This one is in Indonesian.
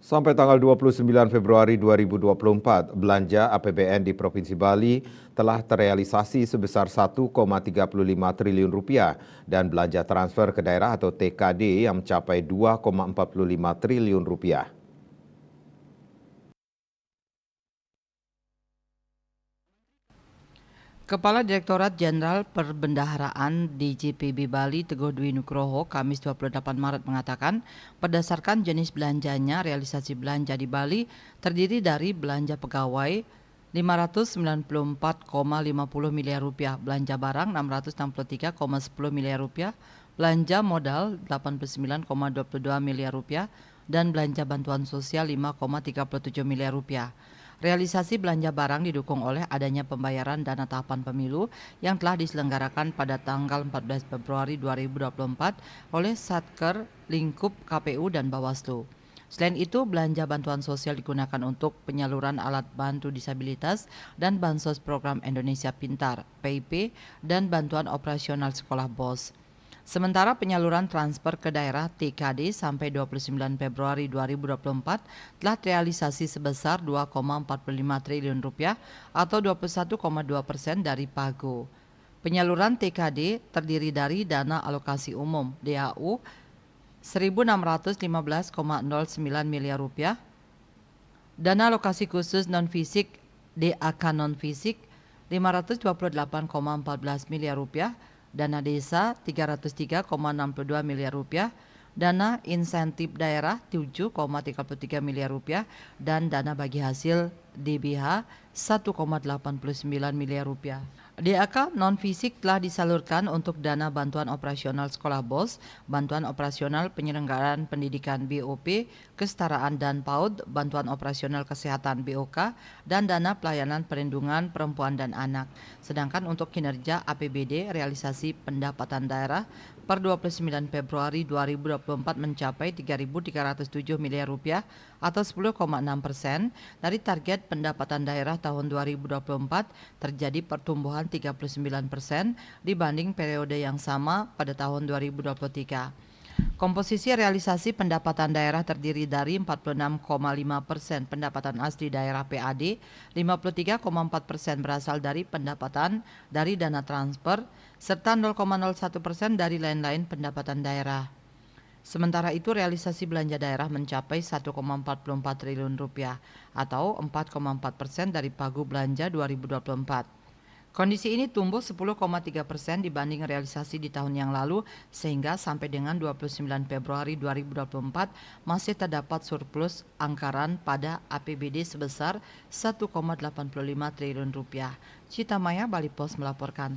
Sampai tanggal 29 Februari 2024, belanja APBN di Provinsi Bali telah terrealisasi sebesar 1,35 triliun rupiah dan belanja transfer ke daerah atau TKD yang mencapai 2,45 triliun rupiah. Kepala Direktorat Jenderal Perbendaharaan DJPB Bali Teguh Dwi Nugroho Kamis 28 Maret mengatakan, berdasarkan jenis belanjanya, realisasi belanja di Bali terdiri dari belanja pegawai 594,50 miliar rupiah, belanja barang 663,10 miliar rupiah, belanja modal 89,22 miliar rupiah, dan belanja bantuan sosial 5,37 miliar rupiah. Realisasi belanja barang didukung oleh adanya pembayaran dana tahapan pemilu yang telah diselenggarakan pada tanggal 14 Februari 2024 oleh Satker, Lingkup, KPU, dan Bawaslu. Selain itu, belanja bantuan sosial digunakan untuk penyaluran alat bantu disabilitas dan bansos program Indonesia Pintar, PIP, dan bantuan operasional sekolah BOS. Sementara penyaluran transfer ke daerah TKD sampai 29 Februari 2024 telah terrealisasi sebesar 2,45 triliun rupiah atau 21,2% dari PAGO. Penyaluran TKD terdiri dari dana alokasi umum DAU 1.615,09 miliar rupiah, dana alokasi khusus non-fisik DAK non-fisik 528,14 miliar rupiah, dana desa 303,62 miliar rupiah, dana insentif daerah 7,33 miliar rupiah, dan dana bagi hasil DBH 1,89 miliar rupiah. DAK non-fisik telah disalurkan untuk dana bantuan operasional sekolah BOS, bantuan operasional penyelenggaraan pendidikan BOP, kesetaraan dan PAUD, bantuan operasional kesehatan BOK, dan dana pelayanan perlindungan perempuan dan anak. Sedangkan untuk kinerja APBD realisasi pendapatan daerah per 29 Februari 2024 mencapai 3.307 miliar rupiah atau 10,6% dari target pendapatan daerah tahun 2024, terjadi pertumbuhan 39% dibanding periode yang sama pada tahun 2023. Komposisi realisasi pendapatan daerah terdiri dari 46,5% pendapatan asli daerah PAD, 53,4% berasal dari pendapatan dari dana transfer, serta 0,01% dari lain-lain pendapatan daerah. Sementara itu realisasi belanja daerah mencapai 1,44 triliun rupiah atau 4,4% dari pagu belanja 2024. Kondisi ini tumbuh 10,3% dibanding realisasi di tahun yang lalu, sehingga sampai dengan 29 Februari 2024 masih terdapat surplus anggaran pada APBD sebesar 1,85 triliun rupiah. Cita Maya, Bali Pos melaporkan.